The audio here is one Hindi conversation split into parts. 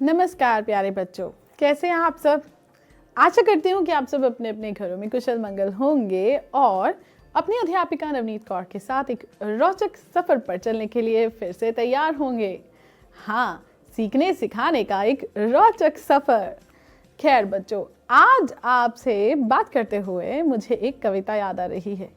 नमस्कार प्यारे बच्चों, कैसे हैं आप सब। आशा करती हूँ कि आप सब अपने अपने घरों में कुशल मंगल होंगे और अपनी अध्यापिका नवनीत कौर के साथ एक रोचक सफ़र पर चलने के लिए फिर से तैयार होंगे। हाँ, सीखने सिखाने का एक रोचक सफ़र। खैर बच्चों, आज आपसे बात करते हुए मुझे एक कविता याद आ रही है।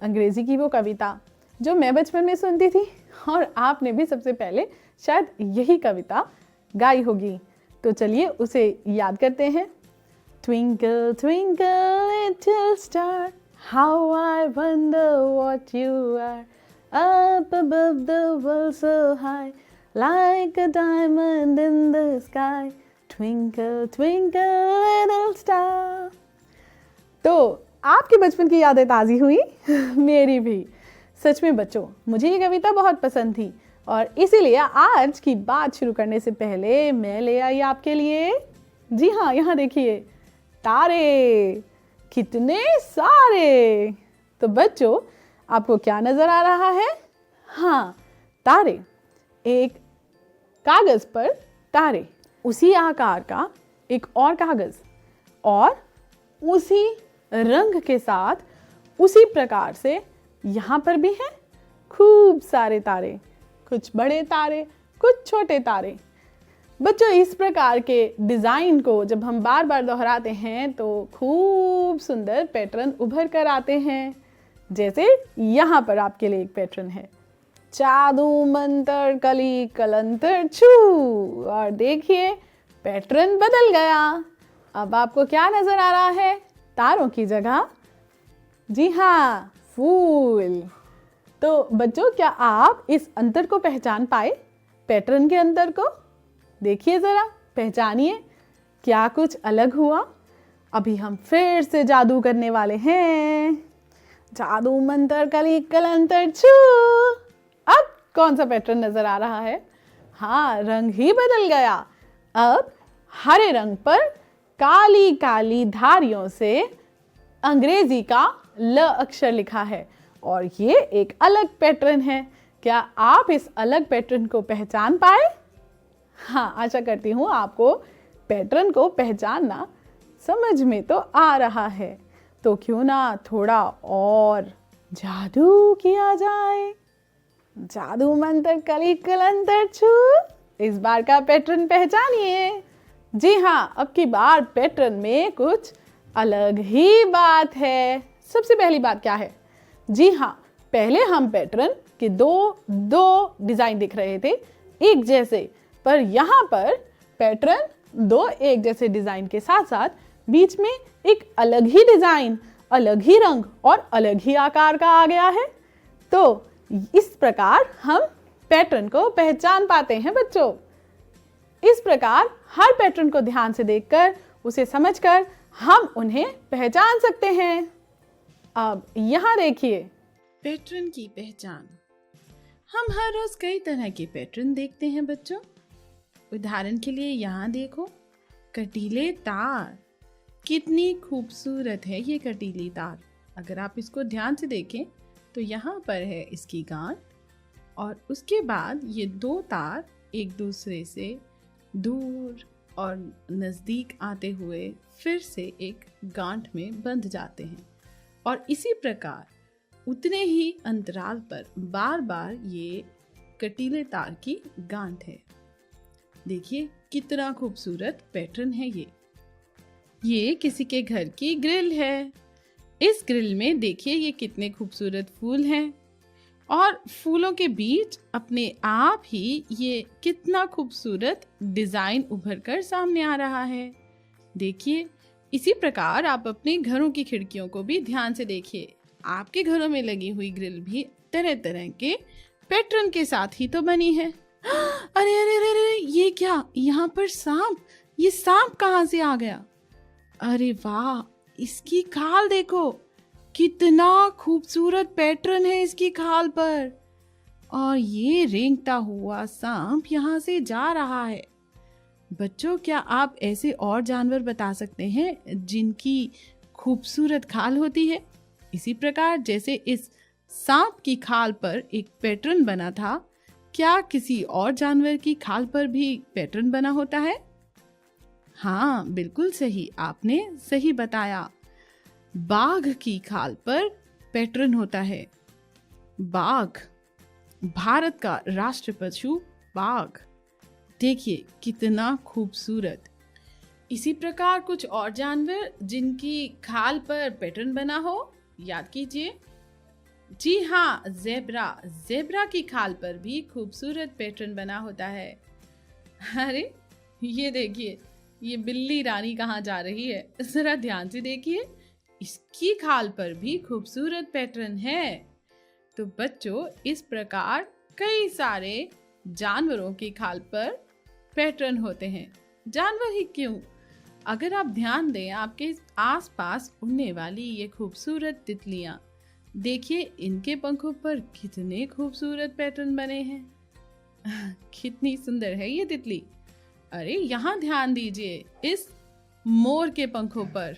अंग्रेज़ी की वो कविता जो मैं बचपन में सुनती थी और आपने भी सबसे पहले शायद यही कविता गाई होगी। तो चलिए उसे याद करते हैं। Twinkle twinkle little star, how I wonder what you are, up above the world so high, like a diamond in the sky, twinkle twinkle little star। तो आपके बचपन की यादें ताज़ी हुई मेरी भी। सच में बच्चों, मुझे ये कविता बहुत पसंद थी और इसीलिए आज की बात शुरू करने से पहले मैं ले आई आपके लिए, जी हाँ, यहाँ देखिए, तारे, कितने सारे। तो बच्चों, आपको क्या नजर आ रहा है? हाँ, तारे, एक कागज पर तारे, उसी आकार का एक और कागज और उसी रंग के साथ उसी प्रकार से यहाँ पर भी हैं खूब सारे तारे, कुछ बड़े तारे, कुछ छोटे तारे। बच्चों, इस प्रकार के डिज़ाइन को जब हम बार बार दोहराते हैं तो खूब सुंदर पैटर्न उभर कर आते हैं। जैसे यहाँ पर आपके लिए एक पैटर्न है, जादू मंतर कली कलंतर छू। और देखिए, पैटर्न बदल गया। अब आपको क्या नजर आ रहा है? तारों की जगह, जी हाँ, फूल। तो बच्चों, क्या आप इस अंतर को पहचान पाए? पैटर्न के अंतर को देखिए जरा, पहचानिए, क्या कुछ अलग हुआ? अभी हम फिर से जादू करने वाले हैं। जादू मंतर कली कलंतर छू। अब कौन सा पैटर्न नजर आ रहा है? हाँ, रंग ही बदल गया। अब हरे रंग पर काली काली धारियों से अंग्रेजी का ल अक्षर लिखा है और ये एक अलग पैटर्न है। क्या आप इस अलग पैटर्न को पहचान पाए? हाँ, आशा करती हूँ आपको पैटर्न को पहचानना समझ में तो आ रहा है। तो क्यों ना थोड़ा और जादू किया जाए। जादू मंत्र कली कलंतर छू। इस बार का पैटर्न पहचानिए। जी हाँ, अब की बार पैटर्न में कुछ अलग ही बात है। सबसे पहली बात क्या है? जी हाँ, पहले हम पैटर्न के दो डिजाइन दिख रहे थे एक जैसे, पर यहाँ पर पैटर्न दो एक जैसे डिजाइन के साथ साथ बीच में एक अलग ही डिजाइन, अलग ही रंग और अलग ही आकार का आ गया है। तो इस प्रकार हम पैटर्न को पहचान पाते हैं बच्चों। इस प्रकार हर पैटर्न को ध्यान से देखकर, उसे समझकर हम उन्हें पहचान सकते हैं। अब यहाँ देखिए, पैटर्न की पहचान। हम हर रोज कई तरह के पैटर्न देखते हैं बच्चों। उदाहरण के लिए यहाँ देखो, कटीले तार। कितनी खूबसूरत है ये कटीली तार। अगर आप इसको ध्यान से देखें तो यहाँ पर है इसकी गांठ और उसके बाद ये दो तार एक दूसरे से दूर और नज़दीक आते हुए फिर से एक गांठ में बंध जाते हैं और इसी प्रकार उतने ही अंतराल पर बार बार ये कटीले तार की गांठ है। देखिए कितना खूबसूरत पैटर्न है ये किसी के घर की ग्रिल है। इस ग्रिल में देखिए ये कितने खूबसूरत फूल हैं और फूलों के बीच अपने आप ही ये कितना खूबसूरत डिजाइन उभर कर सामने आ रहा है। देखिए, इसी प्रकार आप अपने घरों की खिड़कियों को भी ध्यान से देखिए। आपके घरों में लगी हुई ग्रिल भी तरह तरह के पैटर्न के साथ ही तो बनी है। अरे अरे अरे अरे, ये क्या? यहाँ पर सांप। ये सांप कहाँ से आ गया? अरे वाह, इसकी खाल देखो, कितना खूबसूरत पैटर्न है इसकी खाल पर। और ये रेंगता हुआ सांप यहाँ से जा रहा है। बच्चों, क्या आप ऐसे और जानवर बता सकते हैं जिनकी खूबसूरत खाल होती है? इसी प्रकार जैसे इस सांप की खाल पर एक पैटर्न बना था, क्या किसी और जानवर की खाल पर भी पैटर्न बना होता है? हाँ, बिल्कुल सही, आपने सही बताया। बाघ की खाल पर पैटर्न होता है। बाघ, भारत का राष्ट्र पशु बाघ। देखिए कितना खूबसूरत। इसी प्रकार कुछ और जानवर जिनकी खाल पर पैटर्न बना हो, याद कीजिए। जी हाँ, ज़ेब्रा। ज़ेब्रा की खाल पर भी खूबसूरत पैटर्न बना होता है। अरे ये देखिए, ये बिल्ली रानी कहाँ जा रही है, जरा ध्यान से देखिए। इसकी खाल पर भी खूबसूरत पैटर्न है। तो बच्चों, इस प्रकार कई सारे जानवरों की खाल पर पैटर्न होते हैं। जानवर ही क्यों, अगर आप ध्यान दें, आपके आसपास उड़ने वाली ये खूबसूरत तितलियां, देखिए इनके पंखों पर कितने खूबसूरत पैटर्न बने हैं। कितनी सुंदर है ये तितली। अरे यहाँ ध्यान दीजिए इस मोर के पंखों पर।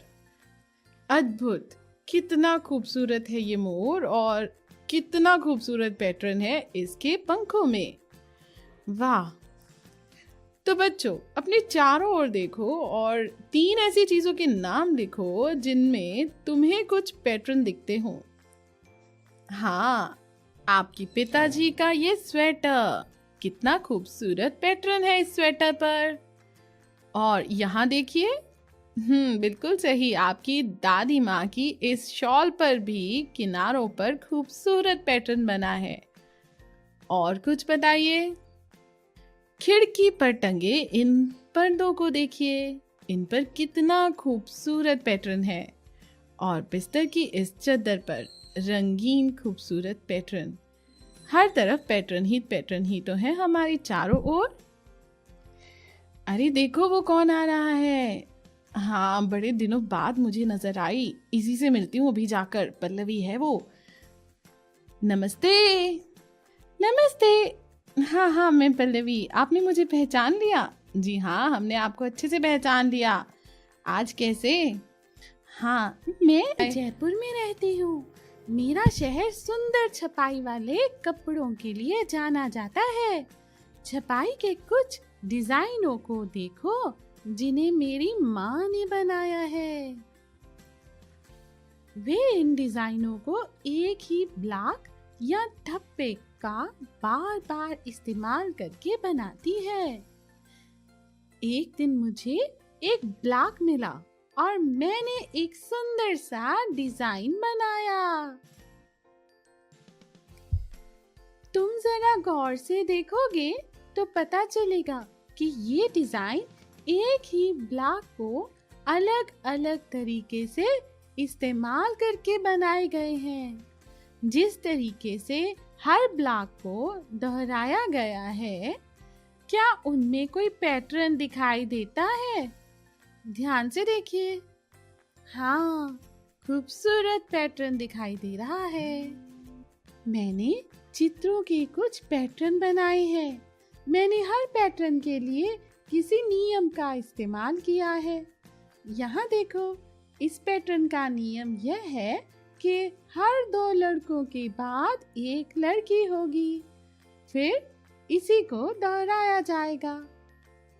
अद्भुत, कितना खूबसूरत है ये मोर और कितना खूबसूरत पैटर्न है इसके पंखों में। वाह। तो बच्चों, अपने चारों ओर देखो और 3 ऐसी चीजों के नाम लिखो जिनमें तुम्हें कुछ पैटर्न दिखते हो। हाँ, आपके पिताजी का ये स्वेटर, कितना खूबसूरत पैटर्न है इस स्वेटर पर। और यहाँ देखिए, बिल्कुल सही, आपकी दादी माँ की इस शॉल पर भी किनारों पर खूबसूरत पैटर्न बना है। और कुछ बताइए। खिड़की पर टंगे इन पर्दों को देखिए, इन पर कितना खूबसूरत पैटर्न है। और बिस्तर की इस चादर पर रंगीन खूबसूरत पैटर्न। हर तरफ पैटर्न ही तो है हमारी चारों ओर। अरे देखो वो कौन आ रहा है। हाँ, बड़े दिनों बाद मुझे नजर आई, इसी से मिलती हूँ अभी जाकर। पल्लवी है वो। नमस्ते। नमस्ते। हाँ हाँ, मैं पल्लवी। आपने मुझे पहचान लिया? जी हाँ, हमने आपको अच्छे से पहचान लिया। आज कैसे? हाँ, मैं जयपुर में रहती हूँ। मेरा शहर सुंदर छपाई वाले कपड़ों के लिए जाना जाता है। छपाई के कुछ डिजाइनों को देखो जिन्हें मेरी माँ ने बनाया है। वे इन डिजाइनों को एक ही ब्लॉक या ठप्पे का बार बार इस्तेमाल करके बनाती है। एक दिन मुझे एक ब्लॉक मिला और मैंने एक सुंदर सा डिजाइन बनाया। तुम जरा गौर से देखोगे तो पता चलेगा कि ये डिजाइन एक ही ब्लॉक को अलग अलग तरीके से इस्तेमाल करके बनाए गए हैं। जिस तरीके से हर ब्लॉक को दोहराया गया है, क्या उनमें कोई पैटर्न दिखाई देता है? ध्यान से देखिए। हाँ, खूबसूरत पैटर्न दिखाई दे रहा है। मैंने चित्रों के कुछ पैटर्न बनाए हैं। मैंने हर पैटर्न के लिए किसी नियम का इस्तेमाल किया है। यहाँ देखो, इस पैटर्न का नियम यह है कि हर 2 लड़कों के बाद एक लड़की होगी, फिर इसी को दोहराया जाएगा।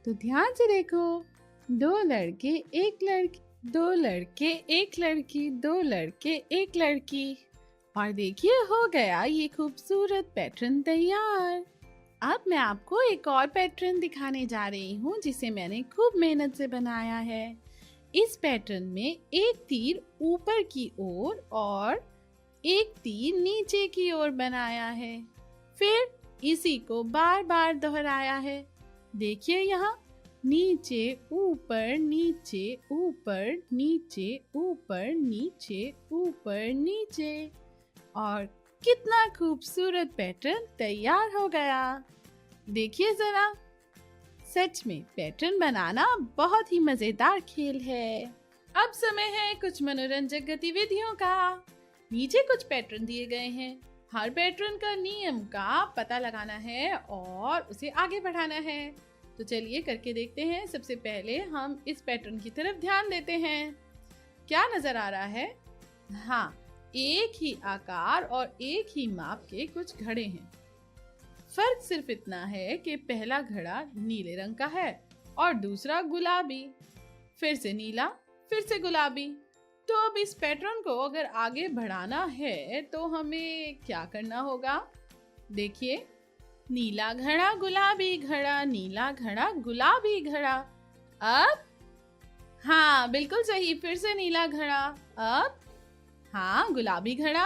तो ध्यान से देखो, 2 लड़के एक लड़की, 2 लड़के एक लड़की, 2 लड़के एक लड़की। और देखिए, हो गया ये खूबसूरत पैटर्न तैयार। अब मैं आपको एक और पैटर्न दिखाने जा रही हूँ जिसे मैंने खूब मेहनत से बनाया है। इस पैटर्न में एक तीर ऊपर की ओर और एक तीर नीचे की ओर बनाया है, फिर इसी को बार बार दोहराया है। देखिए यहाँ, नीचे ऊपर नीचे ऊपर नीचे ऊपर नीचे ऊपर नीचे। और कितना खूबसूरत पैटर्न तैयार हो गया। देखिए जरा, सच में पैटर्न बनाना बहुत ही मजेदार खेल है। अब समय है कुछ मनोरंजक गतिविधियों का। नीचे कुछ पैटर्न दिए गए हैं। हर पैटर्न का नियम का पता लगाना है और उसे आगे बढ़ाना है। तो चलिए करके देखते हैं। सबसे पहले हम इस पैटर्न की तरफ ध्यान देते हैं। क्या नजर आ रहा है? हाँ, एक ही आकार और एक ही माप के कुछ घड़े हैं। फर्क सिर्फ इतना है कि पहला घड़ा नीले रंग का है और दूसरा गुलाबी, फिर से नीला, फिर से गुलाबी। तो अब इस पैटर्न को अगर आगे बढ़ाना है तो हमें क्या करना होगा? देखिए, नीला घड़ा गुलाबी घड़ा, नीला घड़ा गुलाबी घड़ा। अब हाँ बिल्कुल सही, फिर से नीला घड़ा। अब हाँ गुलाबी घड़ा।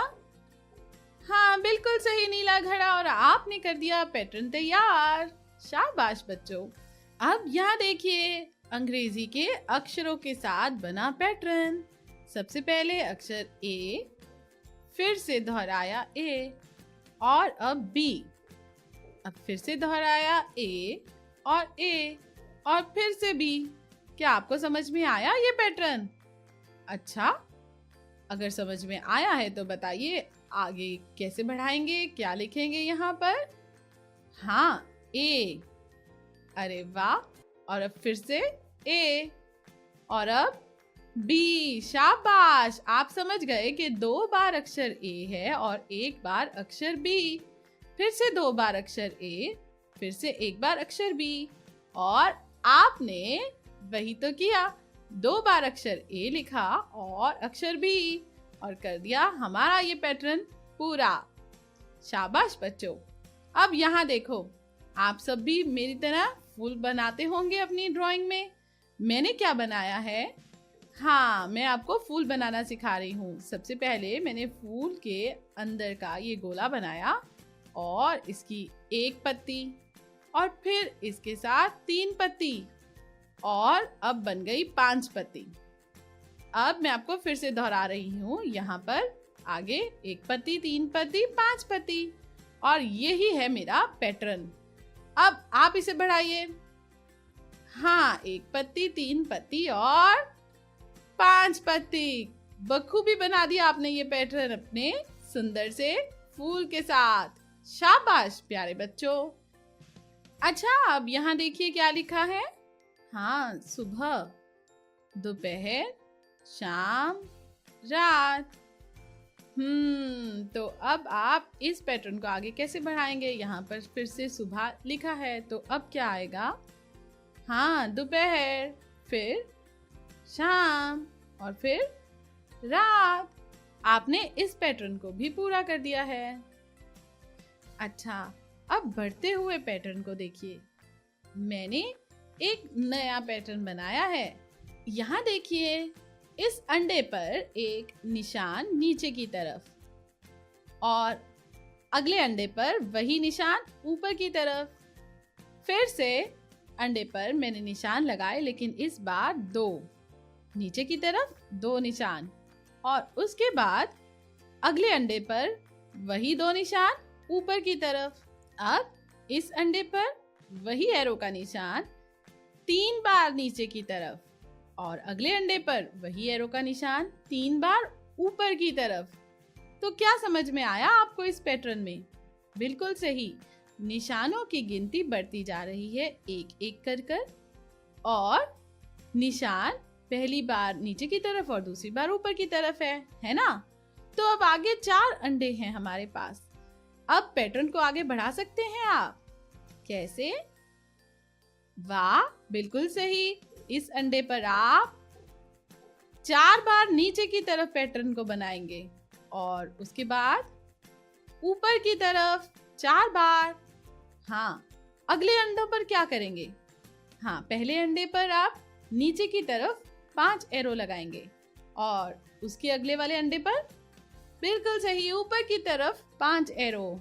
हाँ बिल्कुल सही, नीला घड़ा। और आपने कर दिया पैटर्न तैयार। शाबाश बच्चों। अब यहाँ देखिए, अंग्रेजी के अक्षरों के साथ बना पैटर्न। सबसे पहले अक्षर ए, फिर से दोहराया ए, और अब बी। अब फिर से दोहराया ए और फिर से बी। क्या आपको समझ में आया ये पैटर्न? अच्छा, अगर समझ में आया है तो बताइए आगे कैसे बढ़ाएंगे, क्या लिखेंगे यहाँ पर? हाँ, ए। अरे वाह। और अब फिर से ए, और अब बी। शाबाश, आप समझ गए कि 2 बार अक्षर ए है और 1 बार अक्षर बी। फिर से 2 बार अक्षर ए, फिर से 1 बार अक्षर बी। और आपने वही तो किया, 2 बार अक्षर ए लिखा और अक्षर बी, और कर दिया हमारा ये पैटर्न पूरा। शाबाश बच्चों। अब यहाँ देखो, आप सब भी मेरी तरह फूल बनाते होंगे अपनी ड्राइंग में। मैंने क्या बनाया है? हाँ, मैं आपको फूल बनाना सिखा रही हूँ। सबसे पहले मैंने फूल के अंदर का ये गोला बनाया और इसकी 1 पत्ती, और फिर इसके साथ 3 पत्ती, और अब बन गई 5 पत्ती। अब मैं आपको फिर से दोहरा रही हूँ, यहाँ पर आगे 1 पत्ती, 3 पत्ती, 5 पत्ती, और यही है मेरा पैटर्न। अब आप इसे बढ़ाइए। हाँ, 1 पत्ती, 3 पत्ती और 5 पत्ती। बखूबी बना दिया आपने ये पैटर्न अपने सुंदर से फूल के साथ। शाबाश प्यारे बच्चों। अच्छा, अब यहाँ देखिए क्या लिखा है। हाँ, सुबह, दोपहर, शाम, रात। तो अब आप इस पैटर्न को आगे कैसे बढ़ाएंगे? यहाँ पर फिर से सुबह लिखा है, तो अब क्या आएगा? हाँ, दोपहर, फिर शाम, और फिर रात। आपने इस पैटर्न को भी पूरा कर दिया है। अच्छा, अब बढ़ते हुए पैटर्न को देखिए। मैंने एक नया पैटर्न बनाया है। यहाँ देखिए, इस अंडे पर एक निशान नीचे की तरफ, और अगले अंडे पर वही निशान ऊपर की तरफ। फिर से अंडे पर मैंने निशान लगाए, लेकिन इस बार 2 नीचे की तरफ 2 निशान, और उसके बाद अगले अंडे पर वही 2 निशान ऊपर की तरफ। अब इस अंडे पर वही एरो का निशान 3 बार नीचे की तरफ, और अगले अंडे पर वही एरो का निशान 3 बार ऊपर की तरफ। तो क्या समझ में आया आपको इस पैटर्न में? बिल्कुल सही, निशानों की गिनती बढ़ती जा रही है एक एक कर, और निशान पहली बार नीचे की तरफ और दूसरी बार ऊपर की तरफ है ना? तो अब आगे 4 अंडे हैं हमारे पास। अब पैटर्न को आगे बढ़ा सकते हैं आप। कैसे? वाह, बिल्कुल सही। इस अंडे पर आप 4 बार नीचे की तरफ पैटर्न को बनाएंगे, और उसके बाद ऊपर की तरफ 4 बार। हाँ, अगले अंडों पर क्या करेंगे? हाँ, पहले अंडे पर आप नीचे की तरफ 5 एरो लगाएंगे, और उसके अगले वाले अंडे पर बिल्कुल सही, ऊपर की तरफ 5 एरो।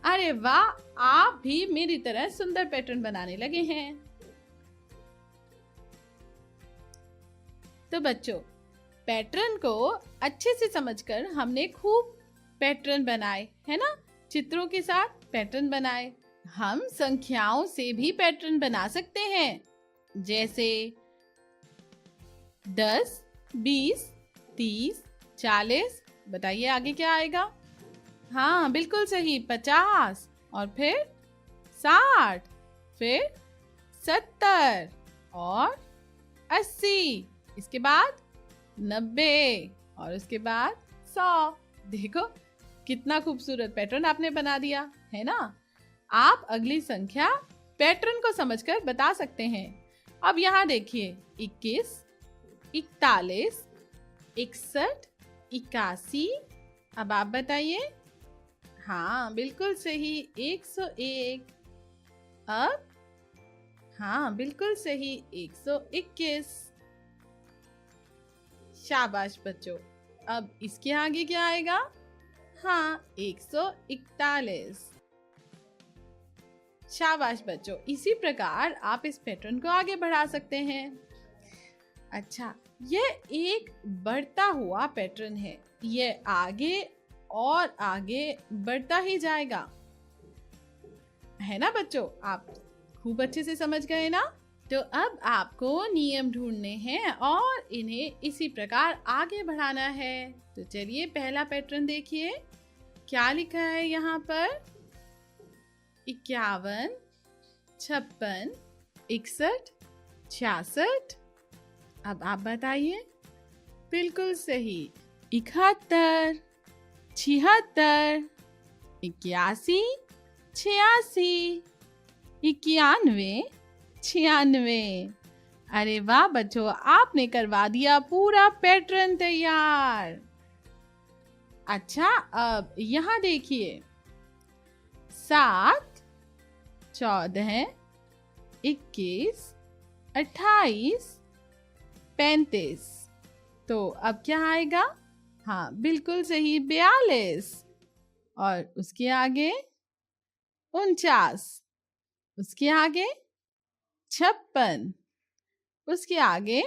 अरे वाह, आप भी मेरी तरह सुंदर पैटर्न बनाने लगे हैं। तो बच्चों, पैटर्न को अच्छे से समझकर हमने खूब पैटर्न बनाए, है ना? चित्रों के साथ पैटर्न बनाए। हम संख्याओं से भी पैटर्न बना सकते हैं, जैसे 10, 20, 30, 40। बताइए आगे क्या आएगा? हाँ बिल्कुल सही, 50, और फिर 60, फिर 70 और 80, इसके बाद 90, और उसके बाद 100। देखो कितना खूबसूरत पैटर्न आपने बना दिया, है ना? आप अगली संख्या पैटर्न को समझकर बता सकते हैं। अब यहाँ देखिए 21, 41, 61, 81। अब आप बताइए। हाँ बिल्कुल सही, 101। अब हाँ बिल्कुल सही, 121। शाबाश बच्चों। अब इसके आगे क्या आएगा? हाँ, 141। शाबाश बच्चों। इसी प्रकार आप इस पैटर्न को आगे बढ़ा सकते हैं। अच्छा, यह एक बढ़ता हुआ पैटर्न है। यह आगे और आगे बढ़ता ही जाएगा, है ना बच्चों? आप खूब अच्छे से समझ गए ना? तो अब आपको नियम ढूंढने हैं और इन्हें इसी प्रकार आगे बढ़ाना है। तो चलिए पहला पैटर्न देखिए। क्या लिखा है यहाँ पर? 51, 56, 61, 66। अब आप बताइए। बिल्कुल सही, 71, 76, 81, 86, 91, 96। अरे वाह बच्चों, आपने करवा दिया पूरा पैटर्न तैयार। अच्छा, अब यहाँ देखिए। 7, 14, 21, 28, 35। तो अब क्या आएगा? हाँ बिल्कुल सही, 42। और उसके आगे 49, उसके आगे 56, उसके आगे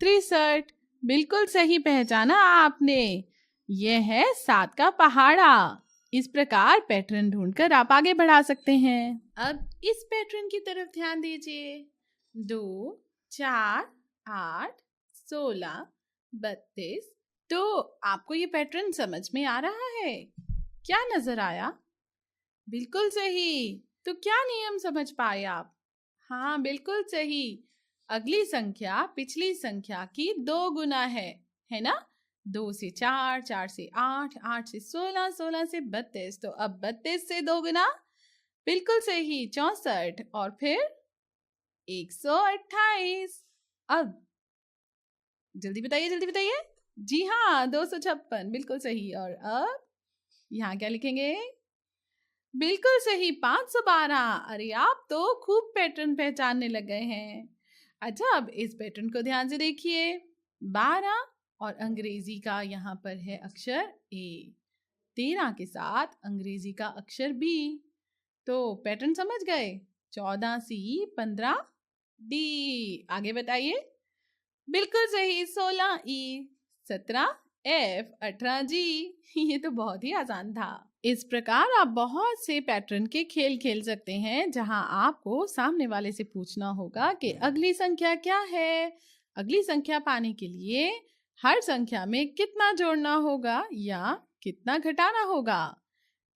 63। बिल्कुल सही पहचाना आपने। यह है 7 का पहाड़ा। इस प्रकार पैटर्न ढूंढकर आप आगे बढ़ा सकते हैं। अब इस पैटर्न की तरफ ध्यान दीजिए। 2, 4, 8, 16, 32। तो आपको ये पैटर्न समझ में आ रहा है? क्या नजर आया? बिल्कुल सही। तो क्या नियम समझ पाए आप? हाँ बिल्कुल सही। अगली संख्या पिछली संख्या की 2 गुना है ना? 2 से 4, 4 से 8, 8 से 16, 16 से 32। तो अब 32 से 2 गुना, बिल्कुल सही, 64। और फिर 128। अब जल्दी बताइए, जल्दी बताइए। जी हाँ, 256, बिल्कुल सही। और अब यहाँ क्या लिखेंगे? बिल्कुल सही, 512। अरे आप तो खूब पैटर्न पहचानने लग गए हैं। अच्छा, अब इस पैटर्न को ध्यान से देखिए। 12 और अंग्रेजी का यहाँ पर है अक्षर ए, 13 के साथ अंग्रेजी का अक्षर बी। तो पैटर्न समझ गए? 14 सी, 15 डी। आगे बताइए। बिल्कुल सही, 16 ई, 17 एफ, 18 जी। ये तो बहुत ही आसान था। इस प्रकार आप बहुत से पैटर्न के खेल खेल सकते हैं, जहां आपको सामने वाले से पूछना होगा कि अगली संख्या क्या है। अगली संख्या पाने के लिए हर संख्या में कितना जोड़ना होगा या कितना घटाना होगा।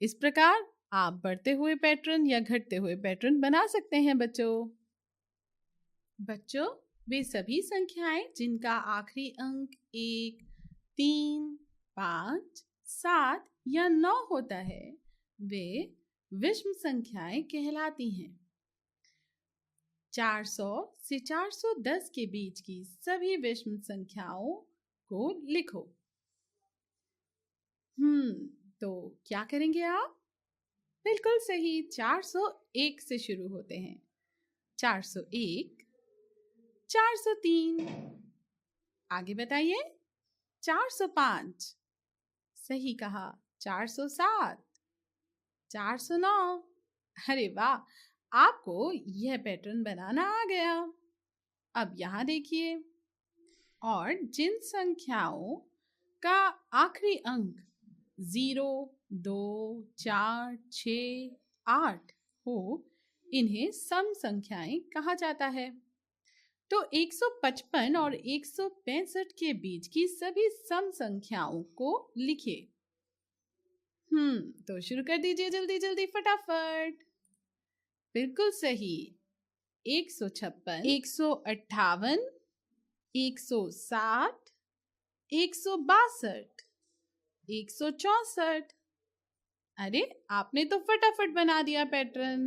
इस प्रकार आप बढ़ते हुए पैटर्न या घटते हुए पैटर्न बना सकते हैं बच्चों। बच्चों, वे सभी संख्याएं जिनका आखिरी अंक 1, 3, 5, 7 या 9 होता है, वे विषम संख्याएं कहलाती हैं। 400 से 410 के बीच की सभी विषम संख्याओं को लिखो। तो क्या करेंगे आप? बिल्कुल सही, 401 से शुरू होते हैं। 401, 403। आगे बताइए। 405। सही कहा। 407, 409। अरे वाह, आपको यह पैटर्न बनाना आ गया। अब यहाँ देखिए। और जिन संख्याओं का आखिरी अंक 0, 2, 4, 6, 8 हो, इन्हें सम संख्याएं कहा जाता है। तो 155 और 165 के बीच की सभी सम संख्याओं को लिखिए। तो शुरू कर दीजिए, जल्दी जल्दी फटाफट। बिल्कुल सही। 156, 158, 160, 162, 164। अरे आपने तो फटाफट बना दिया पैटर्न।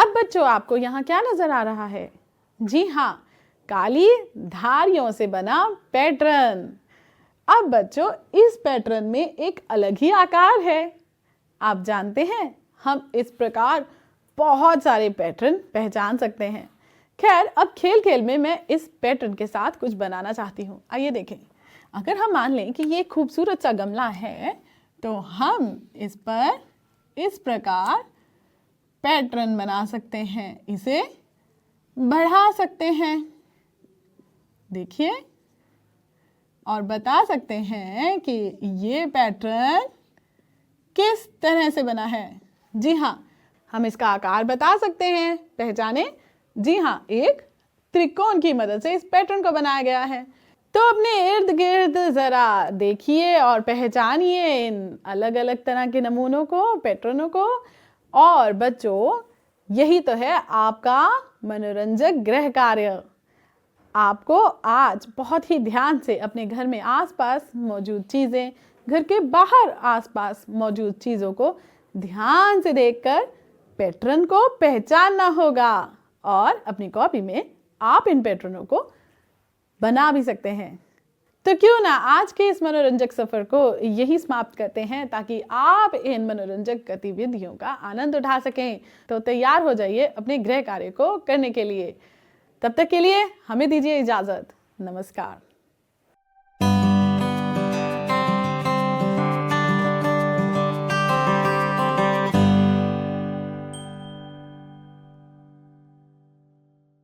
अब बच्चों आपको यहाँ क्या नजर आ रहा है? जी हाँ, काली धारियों से बना पैटर्न। अब बच्चों इस पैटर्न में एक अलग ही आकार है। आप जानते हैं हम इस प्रकार बहुत सारे पैटर्न पहचान सकते हैं। खैर, अब खेल खेल में मैं इस पैटर्न के साथ कुछ बनाना चाहती हूँ। आइए देखें। अगर हम मान लें कि ये खूबसूरत सा गमला है तो हम इस पर इस प्रकार पैटर्न बना सकते हैं, इसे बढ़ा सकते हैं, देखिए, और बता सकते हैं कि ये पैटर्न किस तरह से बना है। जी हाँ, हम इसका आकार बता सकते हैं, पहचाने। जी हाँ, एक त्रिकोण की मदद से इस पैटर्न को बनाया गया है। तो अपने इर्द गिर्द जरा देखिए और पहचानिए इन अलग अलग तरह के नमूनों को, पैटर्नों को। और बच्चों, यही तो है आपका मनोरंजक गृह कार्य। आपको आज बहुत ही ध्यान से अपने घर में आसपास मौजूद चीज़ें, घर के बाहर आसपास मौजूद चीज़ों को ध्यान से देखकर पैटर्न को पहचानना होगा और अपनी कॉपी में आप इन पैटर्नों को बना भी सकते हैं। तो क्यों ना आज के इस मनोरंजक सफ़र को यही समाप्त करते हैं ताकि आप इन मनोरंजक गतिविधियों का आनंद उठा सकें। तो तैयार हो जाइए अपने गृह कार्य को करने के लिए। तब तक के लिए हमें दीजिए इजाज़त। नमस्कार।